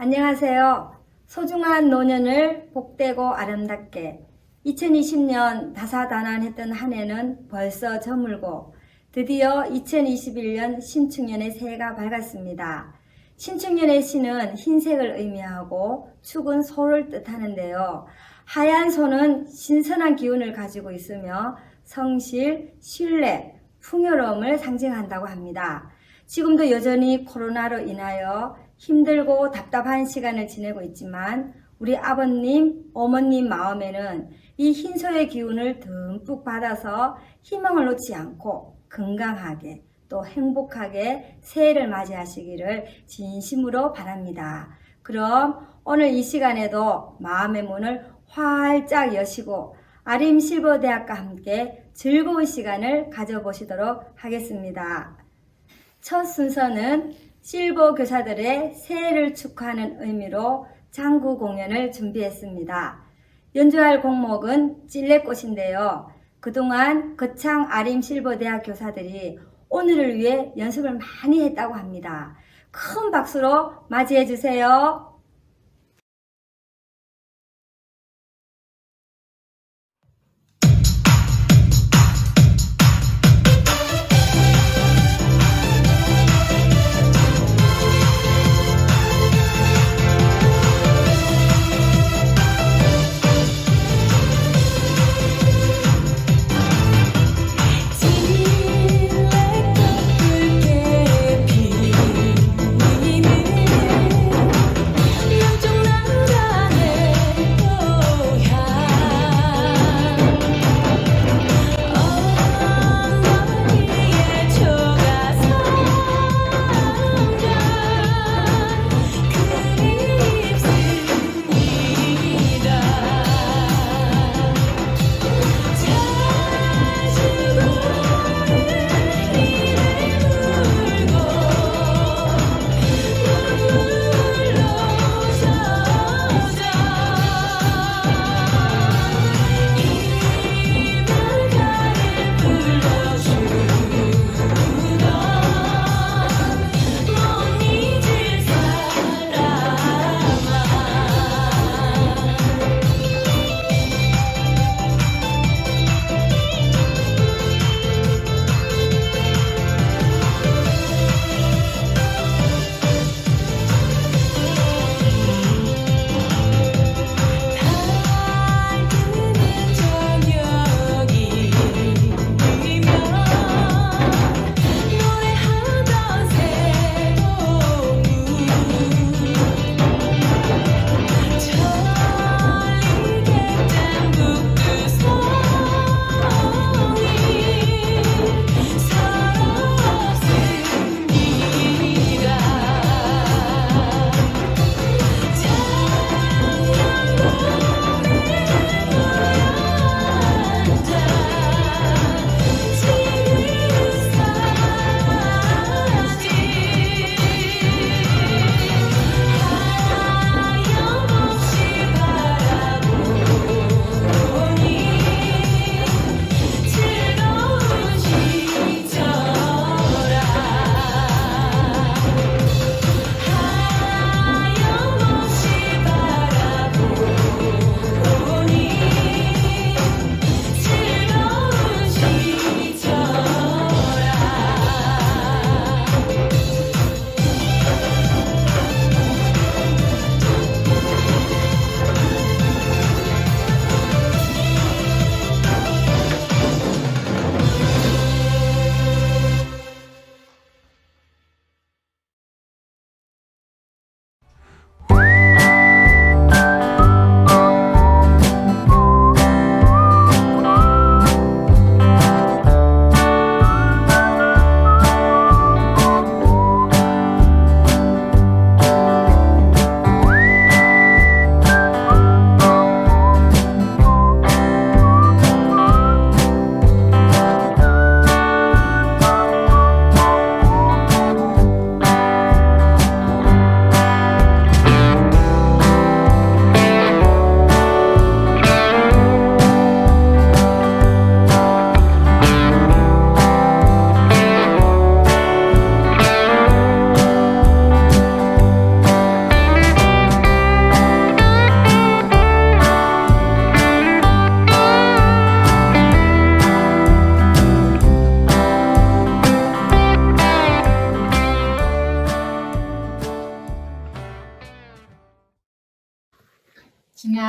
안녕하세요. 소중한 노년을 복되고 아름답게 2020년 다사다난했던 한 해는 벌써 저물고 드디어 2021년 신축년의 새해가 밝았습니다. 신축년의 신은 흰색을 의미하고 축은 소를 뜻하는데요. 하얀 소는 신선한 기운을 가지고 있으며 성실, 신뢰, 풍요로움을 상징한다고 합니다. 지금도 여전히 코로나로 인하여 힘들고 답답한 시간을 지내고 있지만 우리 아버님, 어머님 마음에는 이 흰소의 기운을 듬뿍 받아서 희망을 놓지 않고 건강하게 또 행복하게 새해를 맞이하시기를 진심으로 바랍니다. 그럼 오늘 이 시간에도 마음의 문을 활짝 여시고 아림실버대학과 함께 즐거운 시간을 가져보시도록 하겠습니다. 첫 순서는 실버 교사들의 새해를 축하하는 의미로 장구 공연을 준비했습니다. 연주할 곡목은 찔레꽃인데요. 그동안 거창 아림실버대학 교사들이 오늘을 위해 연습을 많이 했다고 합니다. 큰 박수로 맞이해 주세요.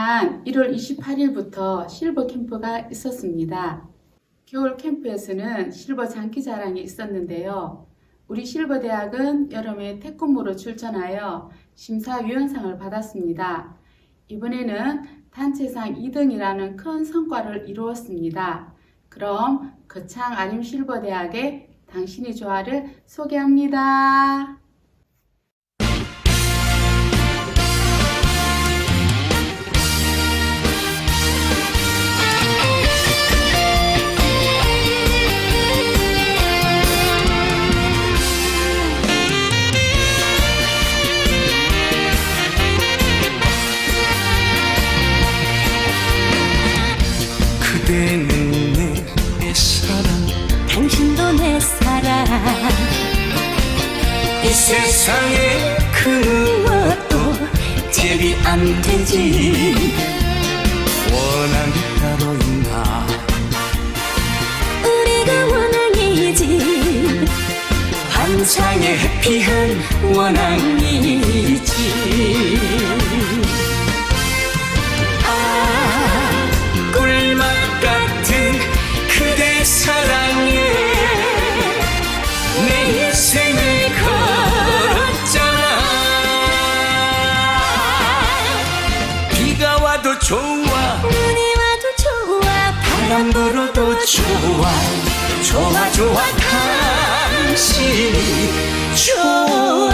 지난 1월 28일부터 실버 캠프가 있었습니다. 겨울 캠프에서는 실버 장기자랑이 있었는데요. 우리 실버대학은 여름에 태권무로 출전하여 심사위원상을 받았습니다. 이번에는 단체상 2등이라는 큰 성과를 이루었습니다. 그럼 거창 아림 실버대학의 당신이 좋아를 소개합니다. 그대는 내 사랑, 당신도 내 사랑. 이 세상에 그 무엇도 제비 안 되지. 원한이 따로 있나? 우리가 원앙이지. 환상의 해피한 원앙이지. 꿀맛 같은 그대 사랑에 내 인생을 걸었잖아. 비가 와도 좋아, 눈이 와도 좋아. 바람 불어도 좋아. 좋아 좋아 당신이 좋아.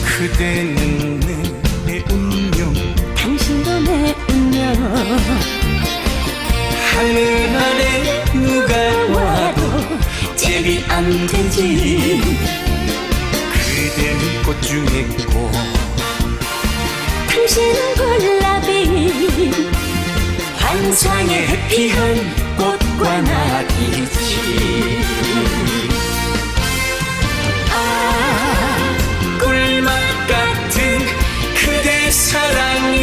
그대는 내 운명, 당신도 내 운명. 하늘 아래 누가 와도 제비 안 되지. 그대는 꽃 중에 꽃, 당신은 골라비. 환상의 해피한 꽃과 나이지. 꿀맛 같은 그대 사랑에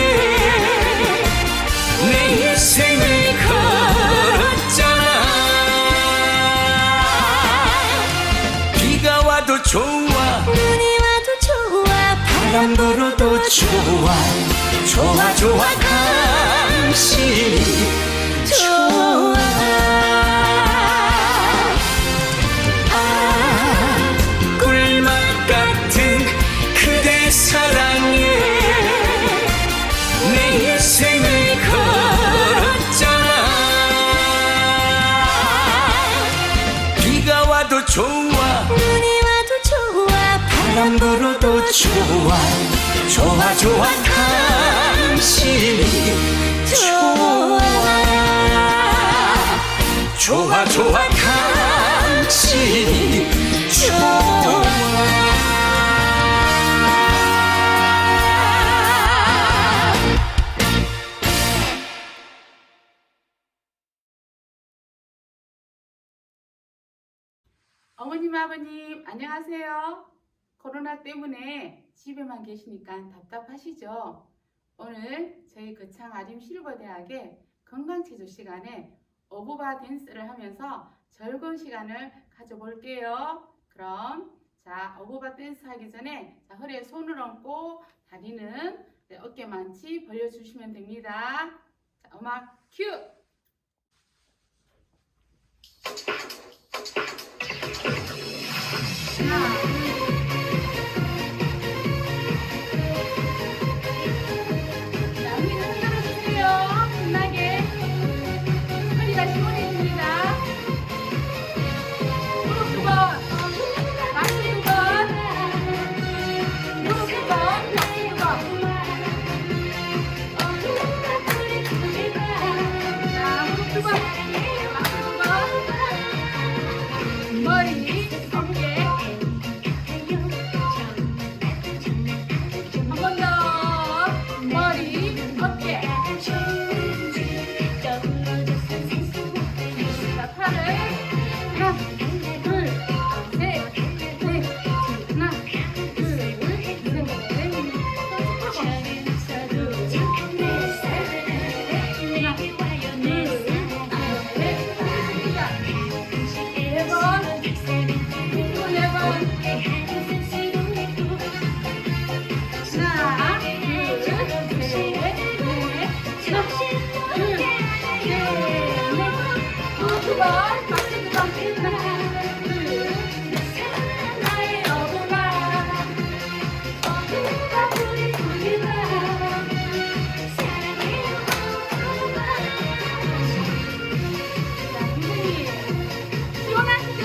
내 인생을 걸었잖아. 비가 와도 좋아, 눈이 와도 좋아. 바람 불어도 좋아. 좋아 좋아 당신이 좋아. 꿀맛 같은 그대 사랑에 내 인생을 걸었잖아. 비가 와도 좋아, 눈이 와도 좋아. 바람 불어도 좋아. 좋아 좋아 당신이 좋아. 좋아 좋아 당신이 좋아. 어머님, 아버님, 안녕하세요. 코로나 때문에 집에만 계시니까 답답하시죠? 오늘 저희 거창 아림 실버대학의 건강체조 시간에 어부바 댄스를 하면서 즐거운 시간을 가져볼게요. 그럼 자, 어부바 댄스 하기 전에 자, 허리에 손을 얹고 다리는 어깨만치 벌려주시면 됩니다. 자, 음악 큐! 하나, 자, 우리 흔들어주세요. 신나게. 허리가 시원해집니다. 무릎 두 번, 박수 두 번, 무릎 두 번, 박수 두 번. 박수 두 번. 하나, 둘. 나의 어부가 우리 둘이다. 시원하시죠?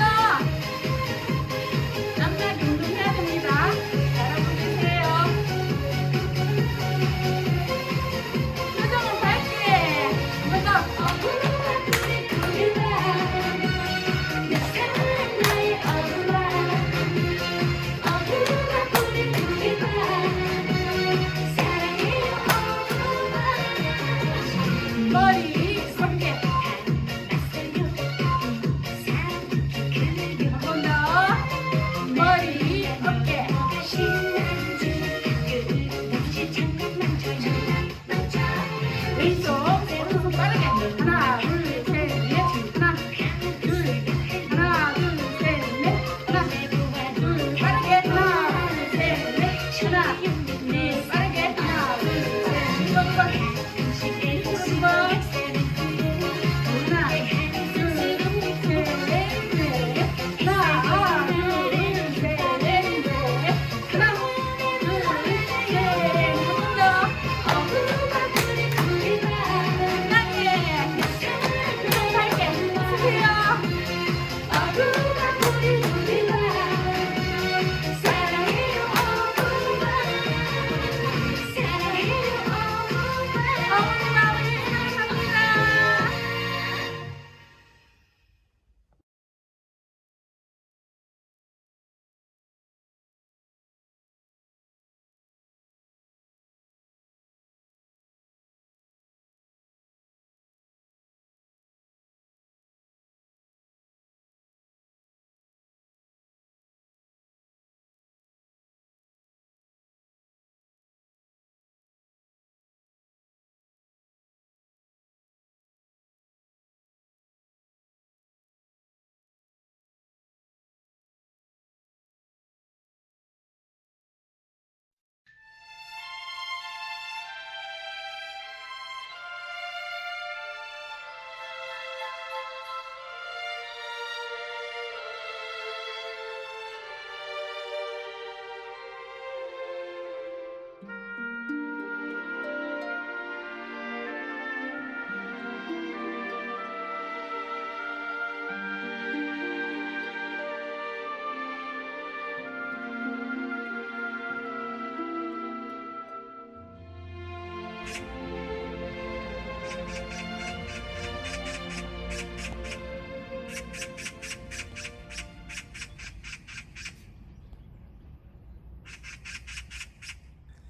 앞날 운동해야 됩니다. 여러분 계세요. 표정은 밝게. 먼저 머리 어깨. 한 번 더. 머리 어깨. 왼손 오른손 빠르게. 하나 둘 셋 넷. 하나 둘. 하나 둘 셋 넷. 하나 둘 빠르게. 하나 둘 셋 넷. 하나 둘 빠르게. 하나 둘 셋 넷. 이번 번. 이번 번. 하나 둘 셋 넷. 하나 둘 셋 넷. 하나 둘 셋. 한번 더.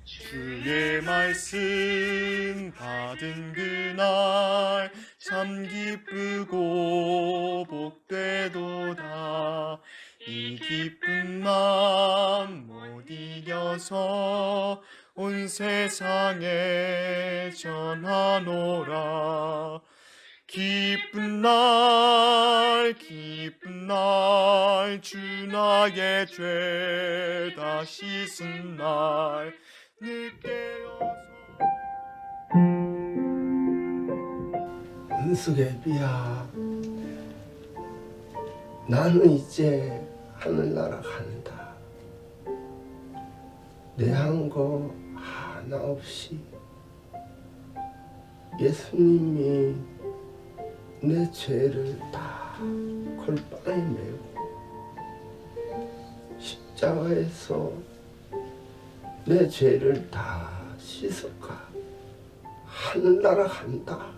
주의 말씀 받은 그날 참 기쁘고 복되도다. 이 기쁜 맘 못 이겨서 온 세상에 전하노라. 기쁜 날 주 나의 죄 다 씻은 날 늦게어서. 은숙애비야, 나는 이제 하늘나라 간다. 내 한 거 하나 없이 예수님이 내 죄를 다 골방에 메고 십자가에서 내 죄를 다 씻어가 하늘나라 간다.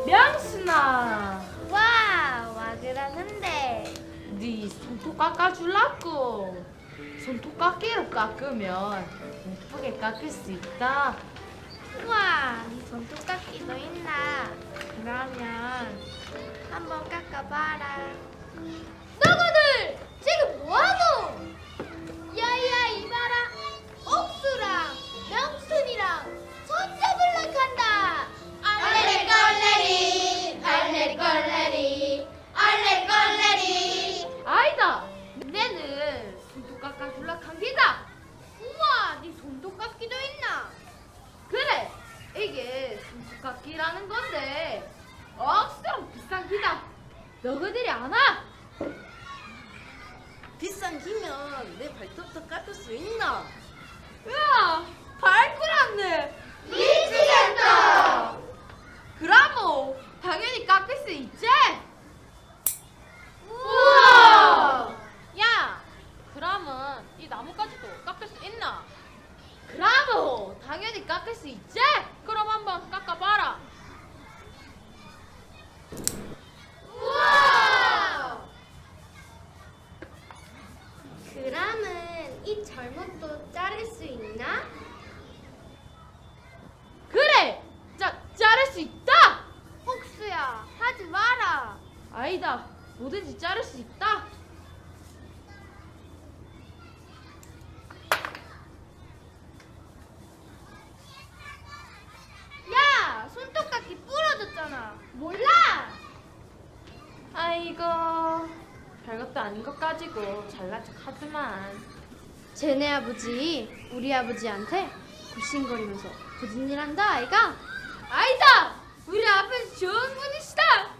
명수 신나. 와 그러는데 네 손톱 깎아줄라고. 손톱 깎기로 깎으면 예쁘게 깎을 수 있다. 우와 네 손톱 깎기도 있나? 그러면 한번 깎아봐라. 너희들 지금 뭐하노? 야야 이봐라 옥수랑 명순이랑 손잡을라 간다. 얼레리 꼴레리 얼레리 꼴레리 얼레리 꼴레리. 아니다. 내는 손톱 깎아줄라 한기다. 우와 네 손톱 깎기도 있나? 그래. 이게 손톱 깎기라는 건데 억수로 비싼 기다. 너희들이 아나? 비싼 기면 내 발톱도 깎을 수 있나? 야, 발꾸랐네. 미치겠다. 그라모 당연히 깎을 수 있지. 우와. 야, 그러면 이 나뭇가지도 깎을 수 있나? 그라모 당연히 깎을 수 있지. 그럼 한번 깎아봐라. 우와. 그러면 이 잘못도 자를 수 있나? 그래, 자를 수 있다. 혹수야 하지 마라. 아니다, 뭐든지 자를 수 있다. 야 손톱 깎기 부러졌잖아. 몰라? 아이고, 별것도 아닌 것 가지고 잘난 척 하지만. 쟤네 아버지 우리 아버지한테 굽신거리면서 무슨 일 한다 아이가? 아니다, 우리 아버지 좋은 분이시다.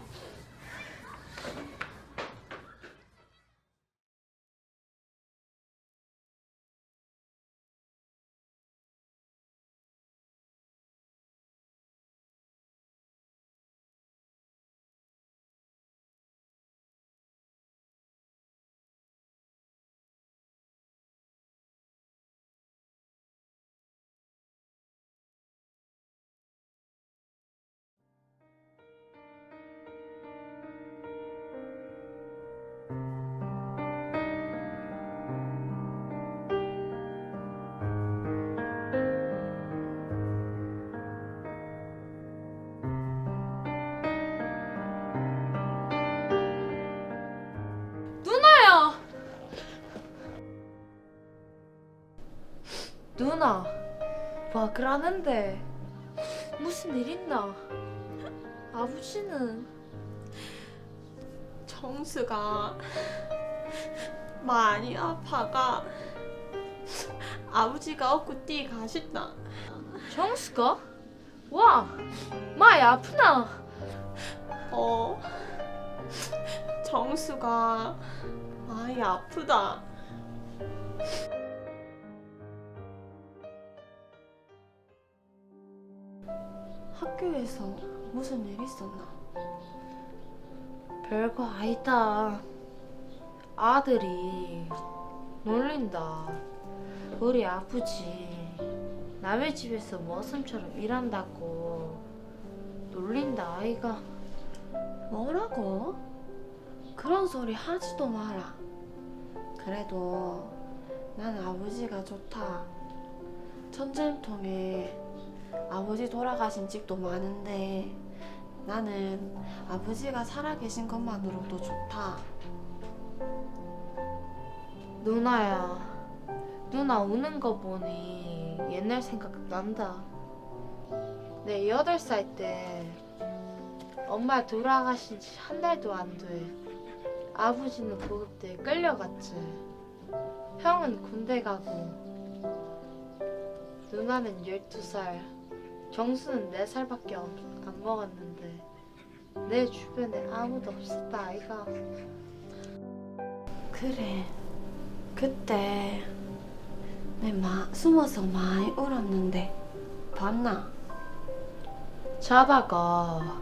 누나야. 누나, 뭐 그러는데 무슨 일 있나? 아버지는 정수가 많이 아파가 아버지가 업고 뛰 가신다. 정수가? 와, 많이 아프나? 정수가 많이 아프다. 학교에서 무슨 일 있었나? 별거 아니다. 아들이 놀린다. 우리 아버지 남의 집에서 머슴처럼 일한다고 놀린다 아이가. 뭐라고? 그런 소리 하지도 마라. 그래도 난 아버지가 좋다. 전쟁통에 아버지 돌아가신 집도 많은데 나는 아버지가 살아계신 것만으로도 좋다. 누나야, 누나 우는 거 보니 옛날 생각 난다. 내 8살 때 엄마 돌아가신 지 한 달도 안 돼. 아버지는 구급대에 끌려갔지. 형은 군대 가고 누나는 12살, 정수는 4살밖에 안 먹었는데 내 주변에 아무도 없었다 아이가. 그래, 그때 내 숨어서 많이 울었는데 봤나? 자다가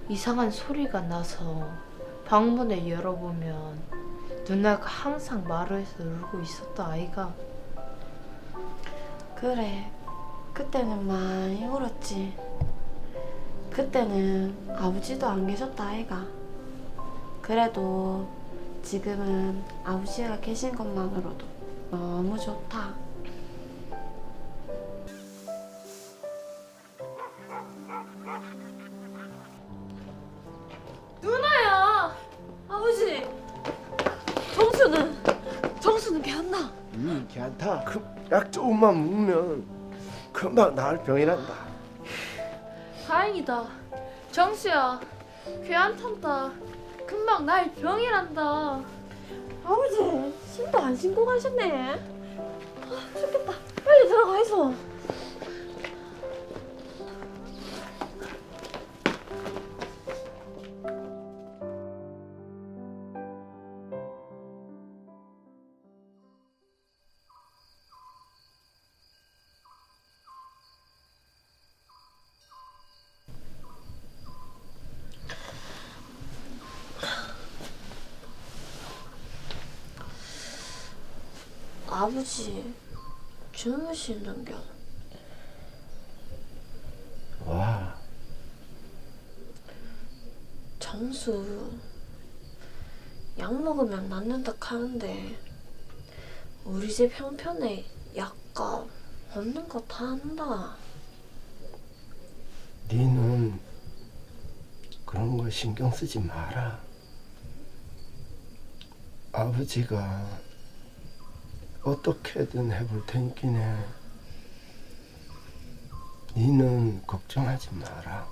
이상한 소리가 나서 방문을 열어보면 누나가 항상 마루에서 울고 있었다 아이가. 그래, 그때는 많이 울었지. 그때는 아버지도 안 계셨다 아이가. 그래도 지금은 아버지가 계신 것만으로도 너무 좋다. 누나야! 아버지! 정수는 괜찮나? 괜찮다. 그 약 조금만 먹으면 금방 나을 병이란다. 다행이다. 정수야, 괜찮단다. 금방 날 병이란다. 아버지 신도 안 신고 가셨네. 아, 죽겠다. 빨리 들어가 있어. 아버지 주무시는겨. 와, 정수 약 먹으면 낫는다 하는데 우리 집 형편에 약값 없는 거 다 안다. 니는 그런 거 신경 쓰지 마라. 아버지가 어떻게든 해볼 테니까네. 니는 걱정하지 마라.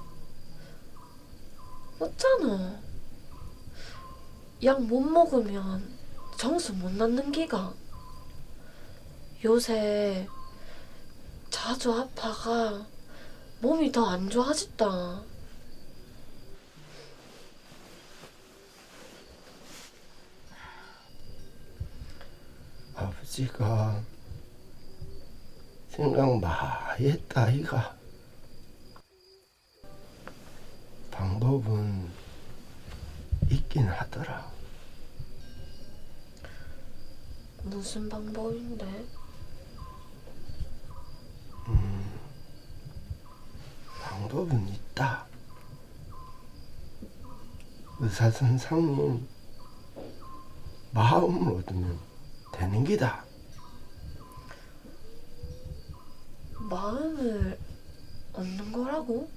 없잖아. 약 못 먹으면 정수 못 낳는 기가. 요새 자주 아파가 몸이 더 안 좋아졌다. 아버지가 생각 많이 했다 이가. 방법은 있긴 하더라. 무슨 방법인데? 방법은 있다. 의사 선생님 마음을 얻으면 되는 기다. 마음을 얻는 거라고?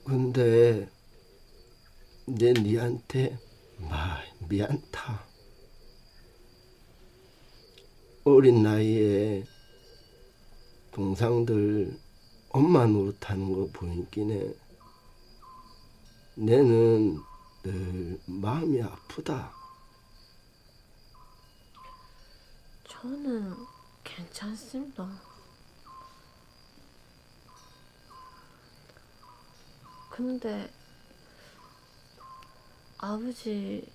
근데 내 니한테 미안타. 어린 나이에 동상들 엄마 노릇하는 거 보이기네. 내는 늘 마음이 아프다. 저는 괜찮습니다. 근데 아버지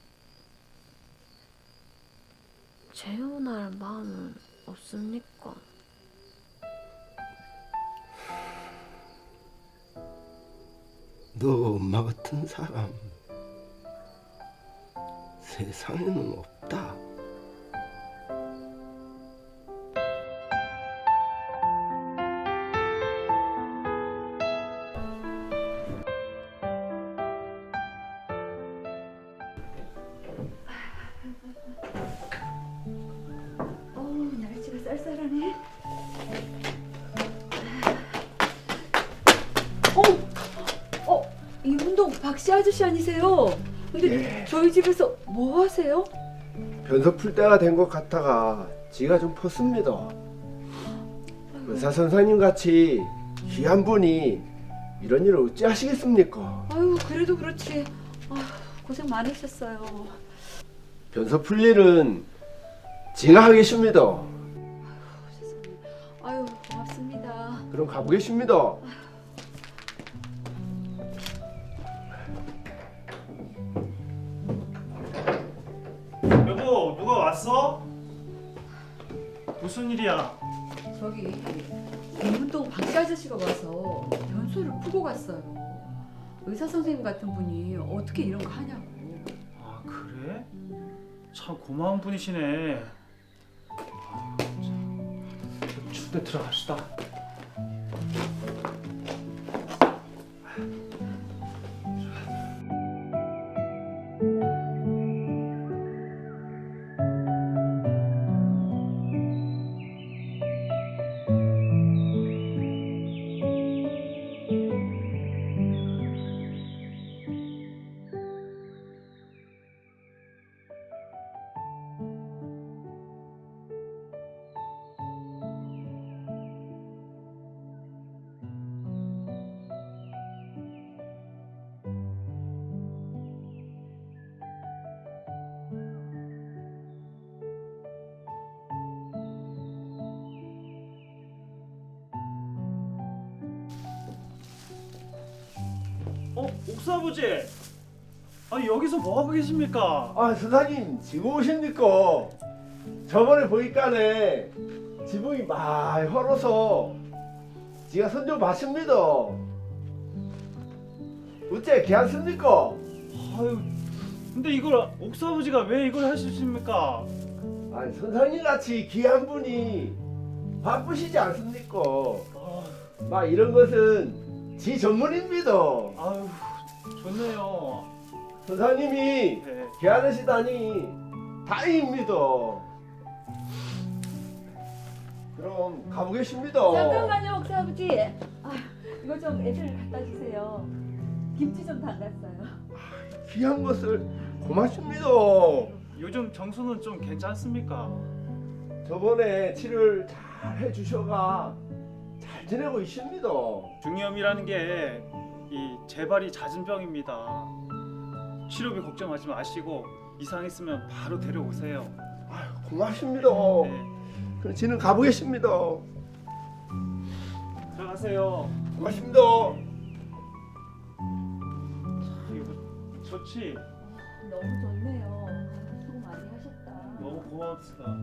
재혼할 마음은 없습니까? 너 엄마 같은 사람 세상에는 없다. 날씨가 쌀쌀하네. 이문동 박씨 아저씨 아니세요? 근데 저희 집에서 뭐 하세요? 변소 풀 때가 된 것 같아가 지가 좀 펐습니다. 의사 선생님 같이 귀한 분이 이런 일을 어찌 하시겠습니까? 아유, 그래도 그렇지. 고생 많으셨어요. 변소 풀 일은 지가 하겠습니다. 세상에. 아유, 고맙습니다. 그럼 가보겠습니다. 여보, 누가 왔어? 무슨 일이야? 저기 이문동 박씨 아저씨가 와서 변소를 풀고 갔어요. 의사 선생님 같은 분이 어떻게 이런 거 하냐고. 아, 그래? 참 고마운 분이시네. 추운데 들어갑시다. 옥수아버지! 아니 여기서 뭐하고 계십니까? 아 선사님 지금 오십니까? 저번에 보니까네 지붕이 많이 헐어서 지가 손 좀 봤습니다. 어째 괜찮습니까? 아유, 근데 이걸 옥수아버지가 왜 이걸 하십니까? 아니 선사님 같이 귀한 분이 바쁘시지 않습니까? 막 이런 것은 지 전문입니다. 아유, 좋네요. 선사님이 네. 귀하시다니 다행입니다. 그럼 가보겠습니다. 잠깐만요, 옥사 아버지. 이거 좀 애들 갖다 주세요. 김치 좀 담갔어요. 귀한 것을 고맙습니다. 요즘 정수는 좀 괜찮습니까? 저번에 치료를 잘 해주셔가 잘 지내고 있습니다. 중이염이라는 게 이 재발이 잦은 병입니다. 치료비 걱정하지 마시고 이상 있으면 바로 데려오세요. 아유, 고맙습니다. 네. 그럼 저는 가보겠습니다. 들어가세요. 고맙습니다. 이거 좋지? 너무 좋네요. 수고 많이 하셨다. 너무 고맙습니다.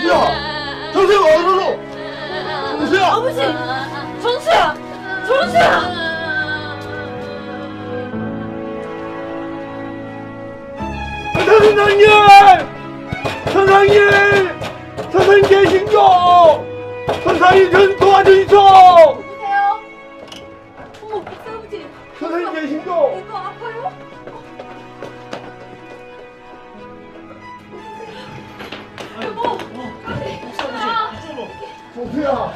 정수야! 정수야 어디로? 정수야! 아버지! 정수야! 정수야! 선생님! 선생님! 선생님 계신가? 선생님 좀 도와주시오! 누구세요? 어머, 옥사 아버지! 선생님 계신가? 이거 아파요? 여보! 정수야!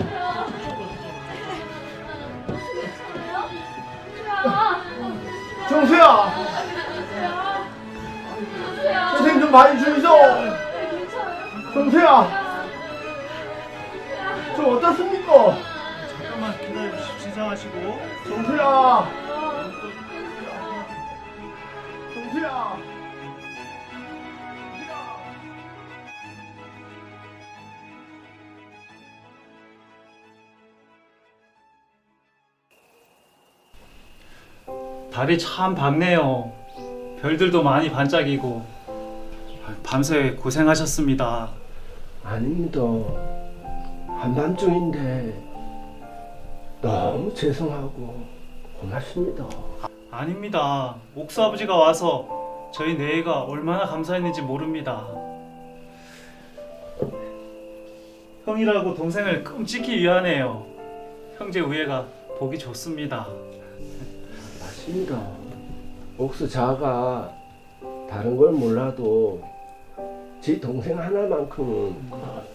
정수야! 선생님 좀 많이 주이소! 정수야! 좀 어떻습니까? 잠깐만 기다려주십시오. 지상하시고. 정수야! 정수야! 달이 참 밝네요. 별들도 많이 반짝이고. 밤새 고생하셨습니다. 아닙니다. 한밤중인데 너무 죄송하고 고맙습니다. 아닙니다. 옥수아버지가 와서 저희 네 애가 얼마나 감사했는지 모릅니다. 형이라고 동생을 끔찍히 위하네요. 형제 우애가 보기 좋습니다. 맞습니다. 옥수 자가 다른 걸 몰라도 제 동생 하나만큼은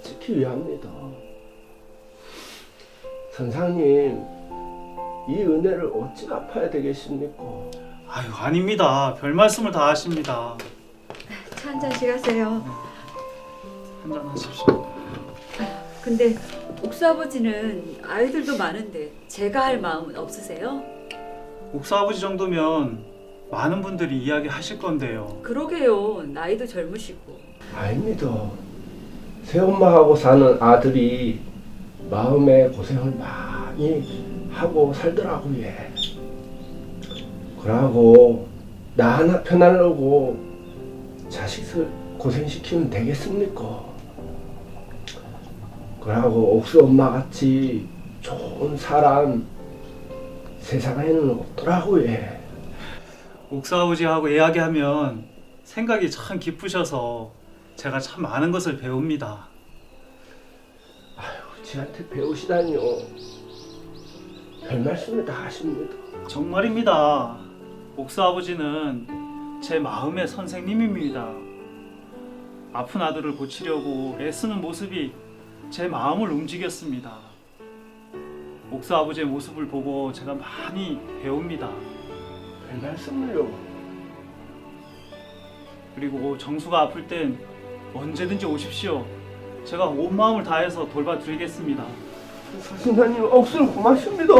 지키 위합니다. 선상님, 이 은혜를 어찌 갚아야 되겠습니까? 아유, 아닙니다. 별 말씀을 다 하십니다. 차 한 잔씩 하세요. 한잔 하십시오. 근데 옥사 아버지는 아이들도 많은데 제가 할 마음은 없으세요? 옥수아버지 정도면 많은 분들이 이야기하실 건데요. 그러게요. 나이도 젊으시고. 아닙니다. 새엄마하고 사는 아들이 마음에 고생을 많이 하고 살더라고요. 그러고 나 하나 편하려고 자식을 고생시키면 되겠습니까? 그러고 옥수 엄마 같이 좋은 사람 세상에는 없더라고요. 옥수아버지하고 이야기하면 생각이 참 깊으셔서 제가 참 많은 것을 배웁니다. 아유, 지한테 배우시다니요. 별 말씀을 다 하십니다. 정말입니다. 옥수아버지는 제 마음의 선생님입니다. 아픈 아들을 고치려고 애쓰는 모습이 제 마음을 움직였습니다. 옥수아버지의 모습을 보고 제가 많이 배웁니다. 별 말씀을요. 그리고 정수가 아플 땐 언제든지 오십시오. 제가 온 마음을 다해서 돌봐드리겠습니다. 선생님, 옥수는 고맙습니다.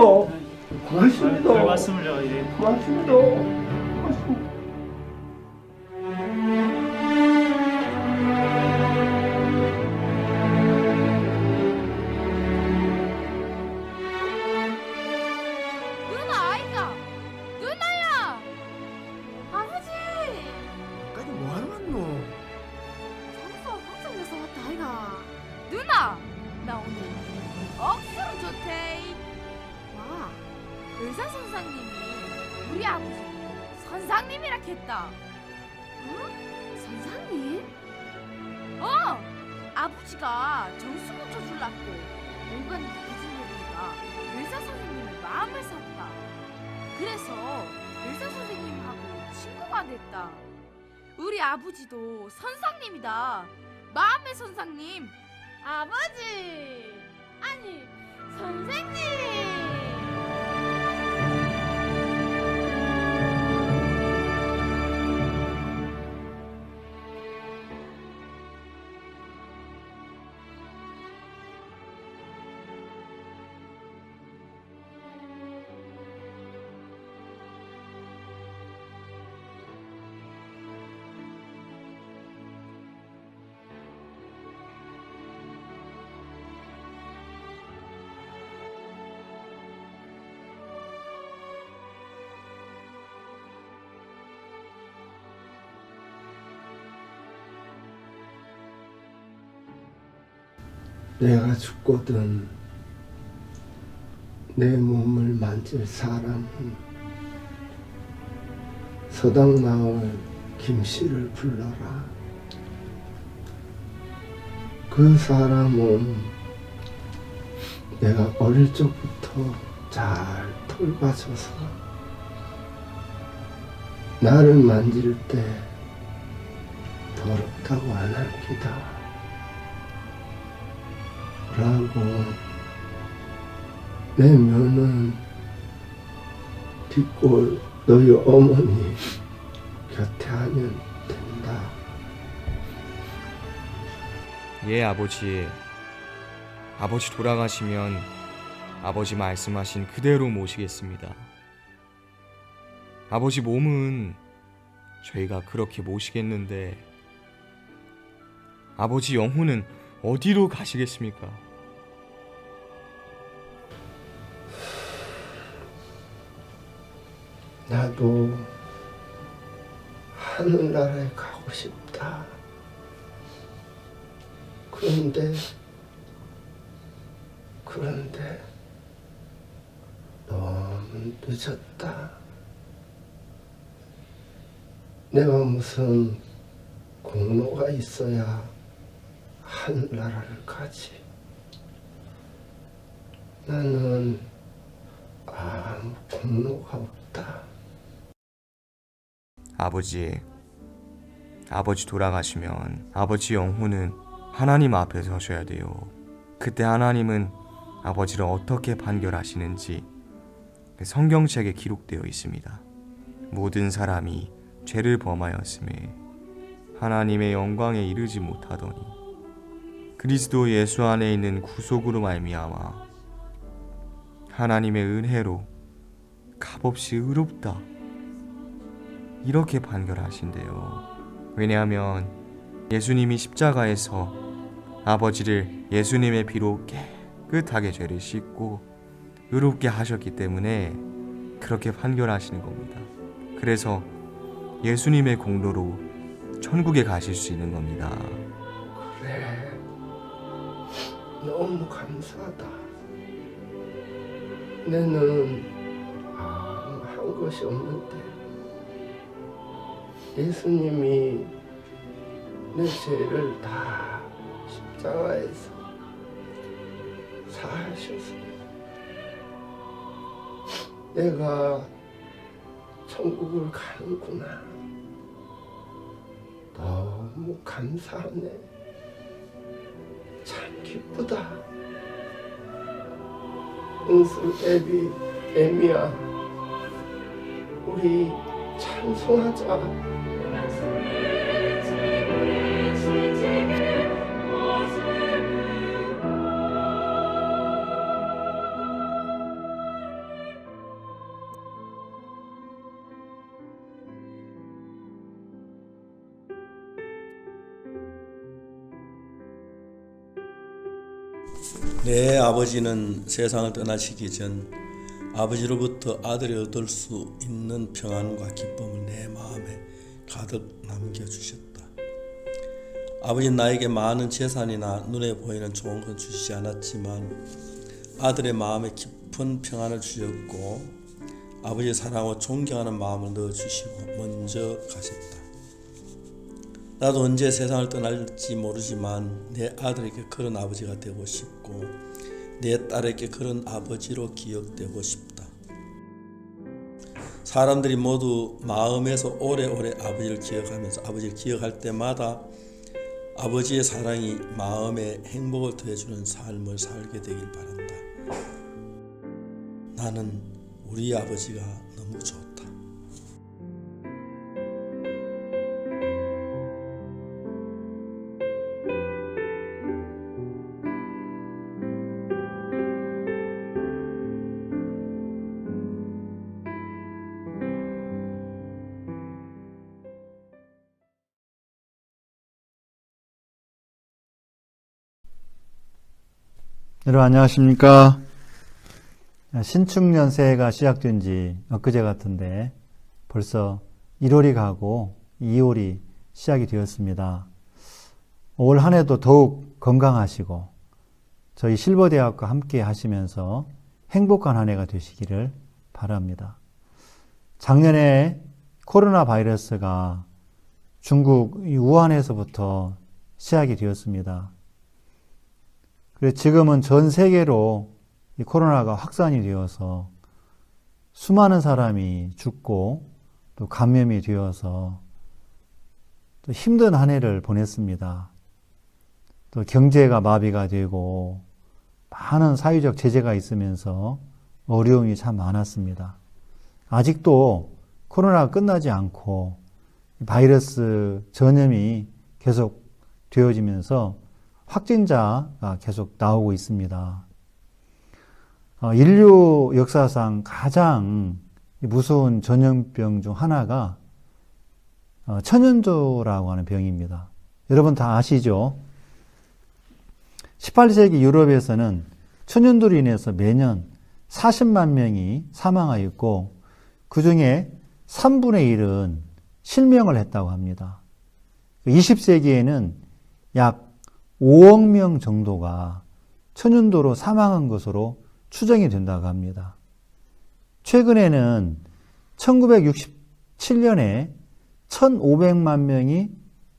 고맙습니다. 별 말씀을요. 예. 고맙습니다. 고맙습니다. 누나 아이가 누나야 아버지 까지 뭐하러 왔노? 장수가 걱정돼서 왔다 아이가 누나 나 오늘 억수로 좋대 와 의사 선생님이 우리 아버지 선상님이라 했다 어? 선상님? 아버지가 정수 고쳐줄라고 공간이 부진 일이니까 의사 선생님의 마음을 샀다 그래서 의사 선생님하고 친구가 됐다 우리 아버지도 선상님이다 마음의 선상님 아버지 아니 선생님 내가 죽거든 내 몸을 만질 사람은 서당마을 김씨를 불러라. 그 사람은 내가 어릴 적부터 잘 돌봐줘서 나를 만질 때 더럽다고 안 할 기다. 라고 내 면은 뒷골 너희 어머니 곁에 하면 된다. 예, 아버지. 아버지 돌아가시면 아버지 말씀하신 그대로 모시겠습니다. 아버지 몸은 저희가 그렇게 모시겠는데 아버지 영혼은 어디로 가시겠습니까? 나도 하늘나라에 가고 싶다. 그런데 너무 늦었다. 내가 무슨 공로가 있어야 하늘나라를 가지. 나는 아무 공로가 없다. 아버지 돌아가시면 아버지 영혼은 하나님 앞에 서셔야 돼요. 그때 하나님은 아버지를 어떻게 판결하시는지 성경책에 기록되어 있습니다. 모든 사람이 죄를 범하였음에 하나님의 영광에 이르지 못하더니 그리스도 예수 안에 있는 구속으로 말미암아 하나님의 은혜로 값없이 의롭다, 이렇게 판결하신대요. 왜냐하면 예수님이 십자가에서 아버지를 예수님의 피로 깨끗하게 죄를 씻고 의롭게 하셨기 때문에 그렇게 판결하시는 겁니다. 그래서 예수님의 공로로 천국에 가실 수 있는 겁니다. 그래. 너무 감사하다. 내는 아무 한 것이 없는데 예수님이 내 죄를 다 십자가에서 사하셔서 내가 천국을 가는구나. 너무 감사하네. 참 기쁘다. 은수, 애비, 애미야, 우리 찬송하자. 내 아버지는 세상을 떠나시기 전 아버지로부터 아들이 얻을 수 있는 평안과 기쁨을 내 마음에 가득 남겨주셨다. 아버지는 나에게 많은 재산이나 눈에 보이는 좋은 건 주시지 않았지만 아들의 마음에 깊은 평안을 주셨고 아버지의 사랑하고 존경하는 마음을 넣어주시고 먼저 가셨다. 나도 언제 세상을 떠날지 모르지만 내 아들에게 그런 아버지가 되고 싶고 내 딸에게 그런 아버지로 기억되고 싶다. 사람들이 모두 마음에서 오래오래 아버지를 기억하면서 아버지를 기억할 때마다 아버지의 사랑이 마음에 행복을 더해주는 삶을 살게 되길 바란다. 나는 우리 아버지가 너무 좋다. 여러분 안녕하십니까. 신축년 새해가 시작된 지 엊그제 같은데 벌써 1월이 가고 2월이 시작이 되었습니다. 올 한 해도 더욱 건강하시고 저희 실버대학과 함께 하시면서 행복한 한 해가 되시기를 바랍니다. 작년에 코로나 바이러스가 중국 우한에서부터 시작이 되었습니다. 그래서 지금은 전 세계로 이 코로나가 확산이 되어서 수많은 사람이 죽고 또 감염이 되어서 또 힘든 한 해를 보냈습니다. 또 경제가 마비가 되고 많은 사회적 제재가 있으면서 어려움이 참 많았습니다. 아직도 코로나가 끝나지 않고 바이러스 전염이 계속 되어지면서 확진자가 계속 나오고 있습니다. 인류 역사상 가장 무서운 전염병 중 하나가 천연두라고 하는 병입니다. 여러분 다 아시죠? 18세기 유럽에서는 천연두로 인해서 매년 40만 명이 사망하였고 그 중에 3분의 1은 실명을 했다고 합니다. 20세기에는 약 5억 명 정도가 천연두로 사망한 것으로 추정이 된다고 합니다. 최근에는 1967년에 1,500만 명이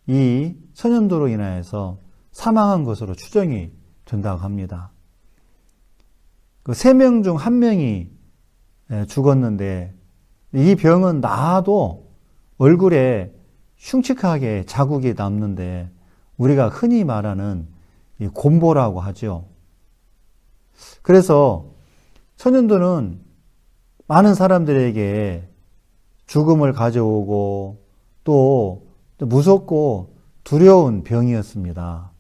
이 천연두로 인하여서 사망한 것으로 추정이 된다고 합니다. 그 3명 중 1명이 죽었는데 이 병은 나아도 얼굴에 흉측하게 자국이 남는데 우리가 흔히 말하는 이 곰보라고 하죠. 그래서 천연두는 많은 사람들에게 죽음을 가져오고 또 무섭고 두려운 병이었습니다.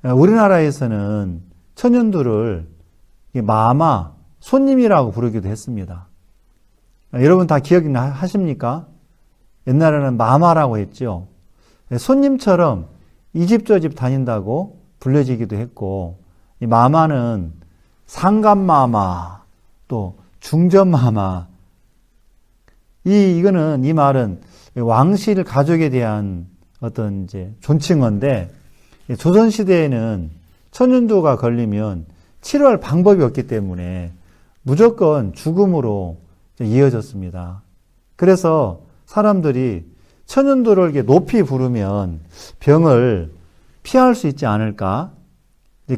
우리나라에서는 천연두를 마마, 손님이라고 부르기도 했습니다. 여러분 다 기억하십니까? 옛날에는 마마라고 했죠. 손님처럼 이 집 저 집 다닌다고 불려지기도 했고, 이 마마는 상간마마, 또 중전마마, 이 말은 왕실 가족에 대한 어떤 이제 존칭어인데, 조선시대에는 천연두가 걸리면 치료할 방법이 없기 때문에 무조건 죽음으로 이어졌습니다. 그래서 사람들이 천연두를 이렇게 높이 부르면 병을 피할 수 있지 않을까?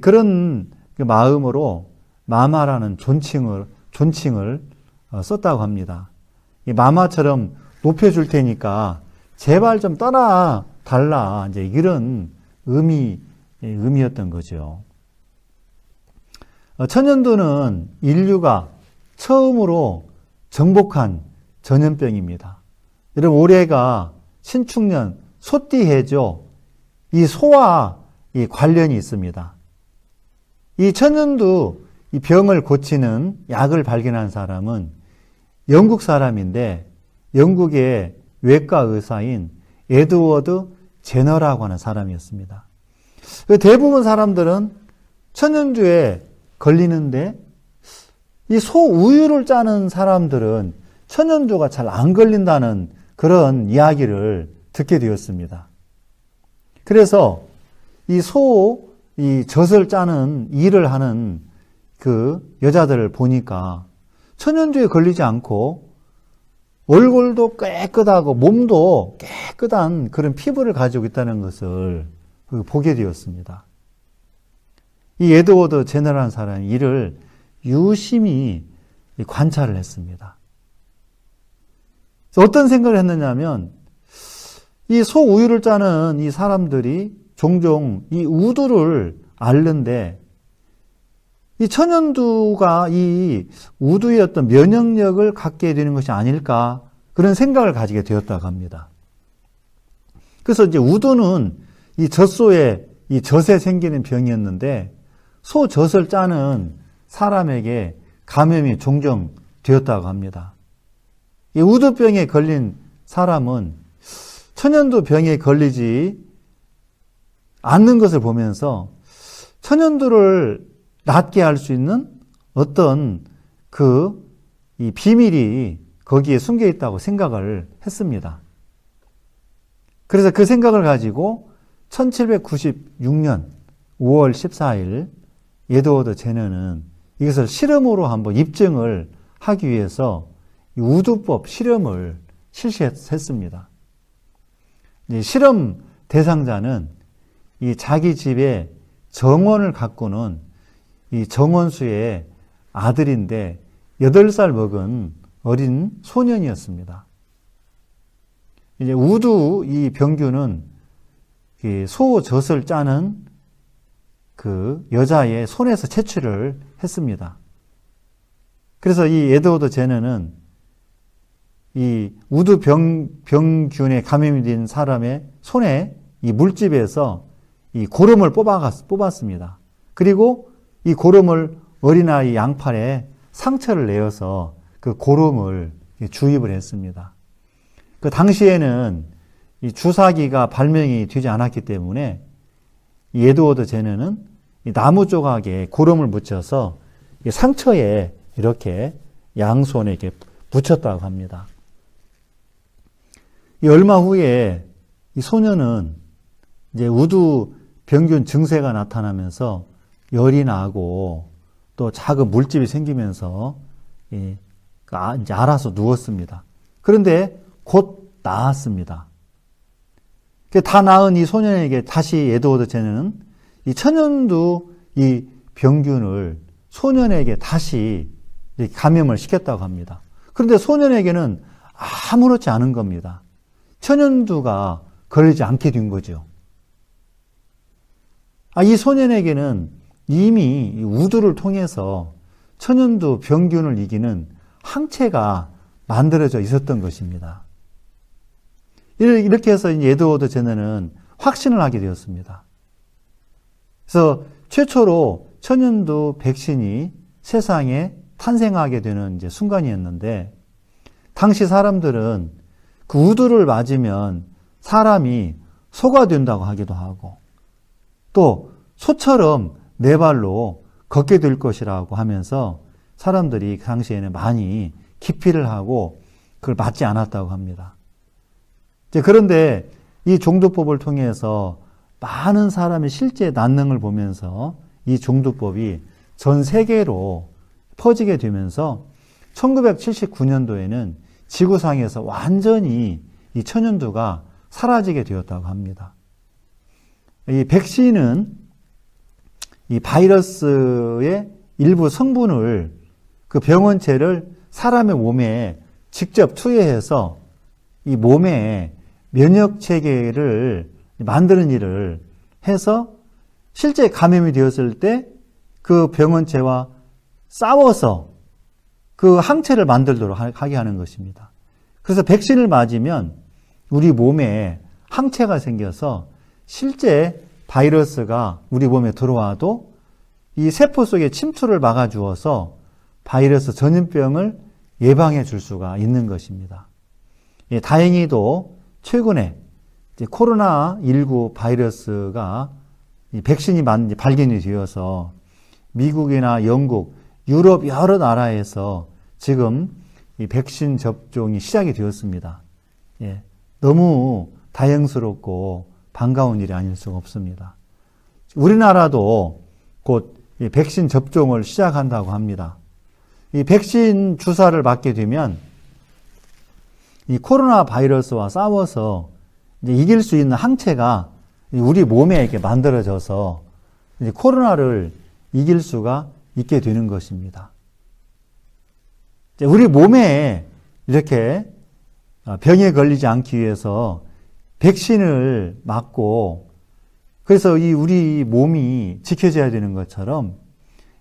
그런 마음으로 마마라는 존칭을 썼다고 합니다. 이 마마처럼 높여줄 테니까 제발 좀 떠나 달라. 이제 이런 의미였던 거죠. 천연두는 인류가 처음으로 정복한 전염병입니다. 여러분, 올해가 신축년 소띠해죠. 이 소와 이 관련이 있습니다. 이 천연두 이 병을 고치는 약을 발견한 사람은 영국 사람인데, 영국의 외과 의사인 에드워드 제너라고 하는 사람이었습니다. 대부분 사람들은 천연두에 걸리는데, 이 소우유를 짜는 사람들은 천연두가 잘 안 걸린다는 그런 이야기를 듣게 되었습니다. 그래서 이 젖을 짜는 일을 하는 그 여자들을 보니까 천연두에 걸리지 않고 얼굴도 깨끗하고 몸도 깨끗한 그런 피부를 가지고 있다는 것을 보게 되었습니다. 이 에드워드 제너라는 사람이 이를 유심히 관찰을 했습니다. 어떤 생각을 했느냐면, 이 소우유를 짜는 이 사람들이 종종 이 우두를 앓는데, 이 천연두가 이 우두의 어떤 면역력을 갖게 되는 것이 아닐까, 그런 생각을 가지게 되었다고 합니다. 그래서 이제 우두는 이 젖소에, 이 젖에 생기는 병이었는데, 소젖을 짜는 사람에게 감염이 종종 되었다고 합니다. 이 우두병에 걸린 사람은 천연두 병에 걸리지 않는 것을 보면서 천연두를 낫게 할 수 있는 어떤 이 비밀이 거기에 숨겨 있다고 생각을 했습니다. 그래서 그 생각을 가지고 1796년 5월 14일 에드워드 제너는 이것을 실험으로 한번 입증을 하기 위해서 우두법 실험을 실시했습니다. 실험 대상자는 이 자기 집에 정원을 가꾸는 이 정원수의 아들인데 8살 먹은 어린 소년이었습니다. 이제 우두 이 병균은 소젖을 짜는 그 여자의 손에서 채취를 했습니다. 그래서 이 에드워드 제너는 이 우두 병균에 감염이 된 사람의 손에 이 물집에서 이 고름을 뽑았습니다. 그리고 이 고름을 어린아이 양팔에 상처를 내어서 그 고름을 주입을 했습니다. 그 당시에는 이 주사기가 발명이 되지 않았기 때문에 이 에드워드 제너는 이 나무 조각에 고름을 묻혀서 이 상처에 이렇게 양손에 이렇게 붙였다고 합니다. 이 얼마 후에 이 소년은 이제 우두 병균 증세가 나타나면서 열이 나고 또 작은 물집이 생기면서 이제 알아서 누웠습니다. 그런데 곧 나았습니다. 다 나은 이 소년에게 다시 에드워드 제너는 이 천연두 이 병균을 소년에게 다시 감염을 시켰다고 합니다. 그런데 소년에게는 아무렇지 않은 겁니다. 천연두가 걸리지 않게 된 거죠. 이 소년에게는 이미 우두를 통해서 천연두 병균을 이기는 항체가 만들어져 있었던 것입니다. 이렇게 해서 에드워드 제너는 확신을 하게 되었습니다. 그래서 최초로 천연두 백신이 세상에 탄생하게 되는 이제 순간이었는데, 당시 사람들은 그 우두를 맞으면 사람이 소가 된다고 하기도 하고, 또 소처럼 네 발로 걷게 될 것이라고 하면서 사람들이 그 당시에는 많이 기피를 하고 그걸 맞지 않았다고 합니다. 그런데 이 종도법을 통해서 많은 사람의 실제 난능을 보면서 이 종도법이 전 세계로 퍼지게 되면서 1979년도에는 지구상에서 완전히 이 천연두가 사라지게 되었다고 합니다. 이 백신은 이 바이러스의 일부 성분을 그 병원체를 사람의 몸에 직접 투여해서 이 몸의 면역 체계를 만드는 일을 해서 실제 감염이 되었을 때 그 병원체와 싸워서 그 항체를 만들도록 하게 하는 것입니다. 그래서 백신을 맞으면 우리 몸에 항체가 생겨서 실제 바이러스가 우리 몸에 들어와도 이 세포 속에 침투를 막아주어서 바이러스 전염병을 예방해 줄 수가 있는 것입니다. 예, 다행히도 최근에 이제 코로나19 바이러스가 이 백신이 발견이 되어서 미국이나 영국, 유럽 여러 나라에서 지금 이 백신 접종이 시작이 되었습니다. 예, 너무 다행스럽고 반가운 일이 아닐 수가 없습니다. 우리나라도 곧 이 백신 접종을 시작한다고 합니다. 이 백신 주사를 맞게 되면 이 코로나 바이러스와 싸워서 이제 이길 수 있는 항체가 우리 몸에 이렇게 만들어져서 이제 코로나를 이길 수가 있게 되는 것입니다. 우리 몸에 이렇게 병에 걸리지 않기 위해서 백신을 맞고 그래서 이 우리 몸이 지켜져야 되는 것처럼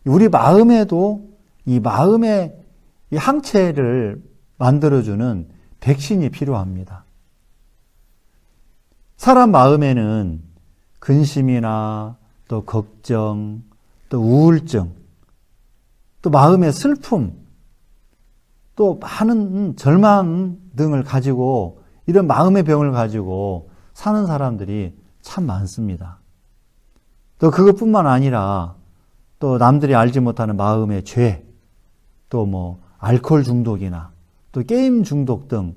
우리 마음에도 이 마음의 이 항체를 만들어주는 백신이 필요합니다. 사람 마음에는 근심이나 또 걱정, 또 우울증, 또 마음의 슬픔, 또 많은 절망 등을 가지고 이런 마음의 병을 가지고 사는 사람들이 참 많습니다. 또 그것뿐만 아니라 또 남들이 알지 못하는 마음의 죄, 또 뭐 알코올 중독이나 또 게임 중독 등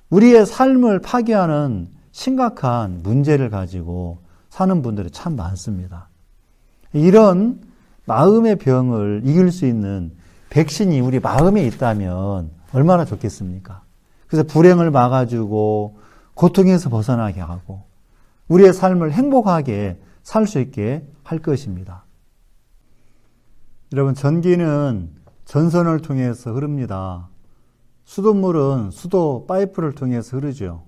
우리의 삶을 파괴하는 심각한 문제를 가지고 사는 분들이 참 많습니다. 이런 마음의 병을 이길 수 있는 백신이 우리 마음에 있다면 얼마나 좋겠습니까? 그래서 불행을 막아주고 고통에서 벗어나게 하고 우리의 삶을 행복하게 살 수 있게 할 것입니다. 여러분, 전기는 전선을 통해서 흐릅니다. 수돗물은 수도 파이프를 통해서 흐르죠.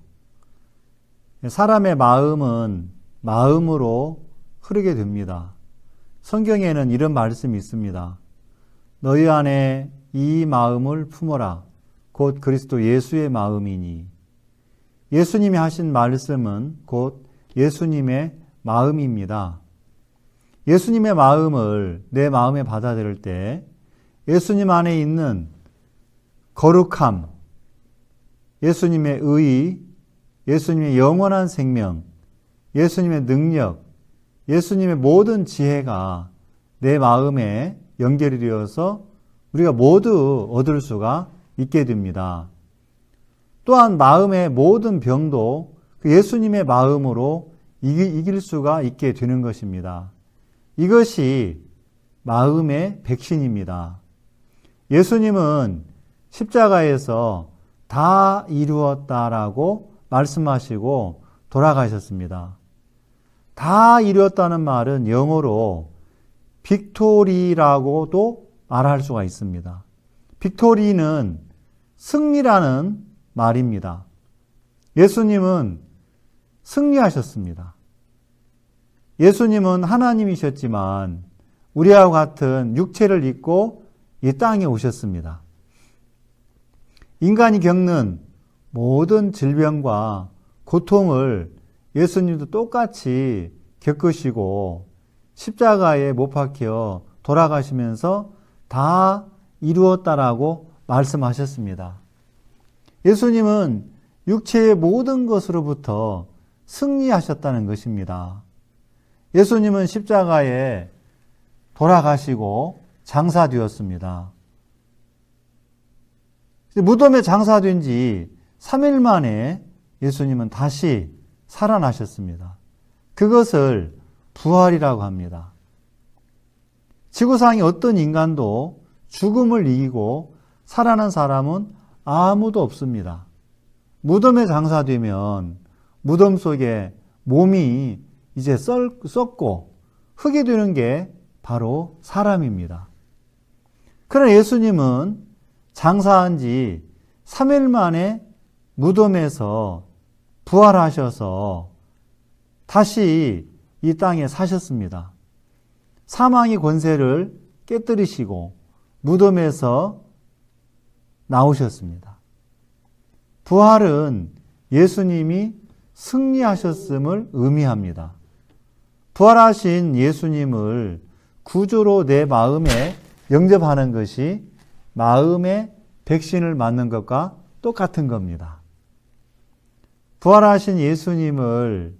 사람의 마음은 마음으로 흐르게 됩니다. 성경에는 이런 말씀이 있습니다. 너희 안에 이 마음을 품어라. 곧 그리스도 예수의 마음이니. 예수님이 하신 말씀은 곧 예수님의 마음입니다. 예수님의 마음을 내 마음에 받아들일 때 예수님 안에 있는 거룩함, 예수님의 의, 예수님의 영원한 생명, 예수님의 능력, 예수님의 모든 지혜가 내 마음에 연결이 되어서 우리가 모두 얻을 수가 있게 됩니다. 또한 마음의 모든 병도 예수님의 마음으로 이길 수가 있게 되는 것입니다. 이것이 마음의 백신입니다. 예수님은 십자가에서 다 이루었다라고 말씀하시고 돌아가셨습니다. 다 이루었다는 말은 영어로 빅토리라고도 말할 수가 있습니다. 빅토리는 승리라는 말입니다. 예수님은 승리하셨습니다. 예수님은 하나님이셨지만 우리와 같은 육체를 입고 이 땅에 오셨습니다. 인간이 겪는 모든 질병과 고통을 예수님도 똑같이 겪으시고 십자가에 못 박혀 돌아가시면서 다 이루었다라고 말씀하셨습니다. 예수님은 육체의 모든 것으로부터 승리하셨다는 것입니다. 예수님은 십자가에 돌아가시고 장사되었습니다. 무덤에 장사된 지 3일 만에 예수님은 다시 살아나셨습니다. 그것을 부활이라고 합니다. 지구상의 어떤 인간도 죽음을 이기고 살아난 사람은 아무도 없습니다. 무덤에 장사되면 무덤 속에 몸이 이제 썩고 흙이 되는 게 바로 사람입니다. 그러나 예수님은 장사한 지 3일 만에 무덤에서 부활하셔서 다시 이 땅에 사셨습니다. 사망의 권세를 깨뜨리시고 무덤에서 나오셨습니다. 부활은 예수님이 승리하셨음을 의미합니다. 부활하신 예수님을 구주로 내 마음에 영접하는 것이 마음의 백신을 맞는 것과 똑같은 겁니다. 부활하신 예수님을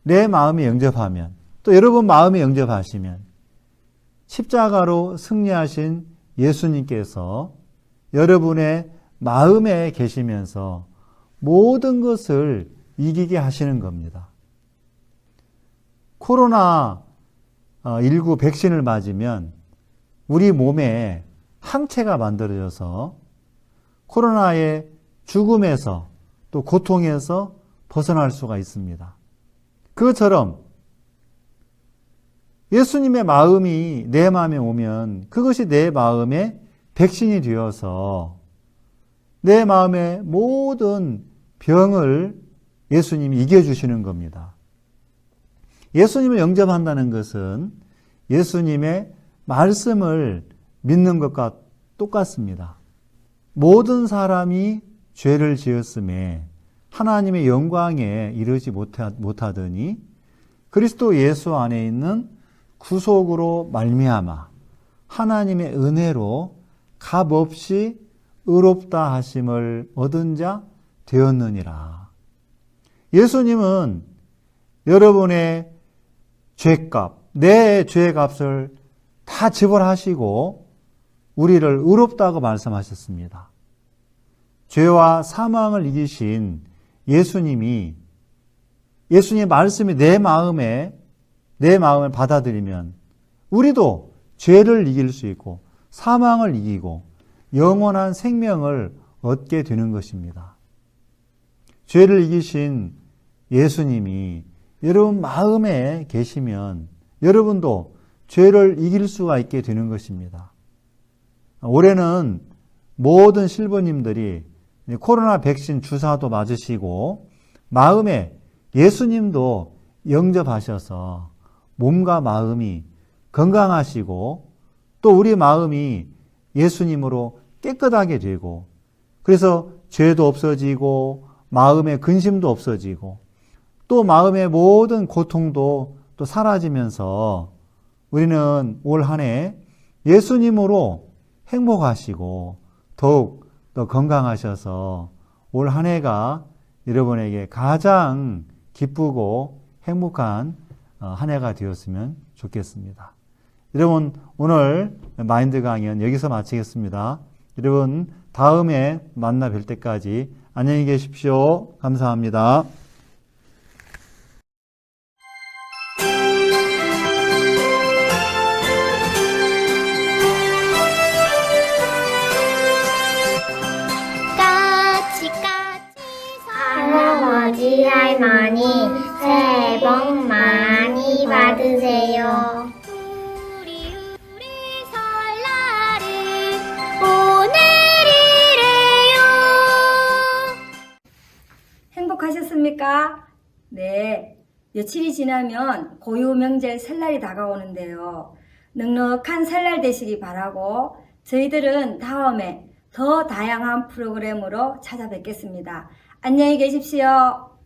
내 마음에 영접하면, 또 여러분 마음에 영접하시면 십자가로 승리하신 예수님께서 여러분의 마음에 계시면서 모든 것을 이기게 하시는 겁니다. 코로나19 백신을 맞으면 우리 몸에 항체가 만들어져서 코로나의 죽음에서 또 고통에서 벗어날 수가 있습니다. 그것처럼 예수님의 마음이 내 마음에 오면 그것이 내 마음에 백신이 되어서 내 마음의 모든 병을 예수님이 이겨주시는 겁니다. 예수님을 영접한다는 것은 예수님의 말씀을 믿는 것과 똑같습니다. 모든 사람이 죄를 지었음에 하나님의 영광에 이르지 못하더니 그리스도 예수 안에 있는 구속으로 말미암아 하나님의 은혜로 값없이 의롭다 하심을 얻은 자 되었느니라. 예수님은 여러분의 죄값, 내 죄값을 다 지불하시고 우리를 의롭다고 말씀하셨습니다. 죄와 사망을 이기신 예수님의 말씀이 내 마음을 받아들이면 우리도 죄를 이길 수 있고 사망을 이기고 영원한 생명을 얻게 되는 것입니다. 죄를 이기신 예수님이 여러분 마음에 계시면 여러분도 죄를 이길 수가 있게 되는 것입니다. 올해는 모든 실버님들이 코로나 백신 주사도 맞으시고 마음에 예수님도 영접하셔서 몸과 마음이 건강하시고 또 우리 마음이 예수님으로 깨끗하게 되고 그래서 죄도 없어지고 마음의 근심도 없어지고 또 마음의 모든 고통도 또 사라지면서 우리는 올 한 해 예수님으로 행복하시고 더욱 더 건강하셔서 올 한 해가 여러분에게 가장 기쁘고 행복한 한 해가 되었으면 좋겠습니다. 여러분 오늘 마인드 강연 여기서 마치겠습니다. 여러분 다음에 만나 뵐 때까지 안녕히 계십시오. 감사합니다. 할아버지 할머니 새해 복 많이 받으세요. 우리 설날은 오늘이래요. 행복하셨습니까? 네. 며칠이 지나면 고유 명절 설날이 다가오는데요. 넉넉한 설날 되시기 바라고 저희들은 다음에 더 다양한 프로그램으로 찾아뵙겠습니다. 안녕히 계십시오.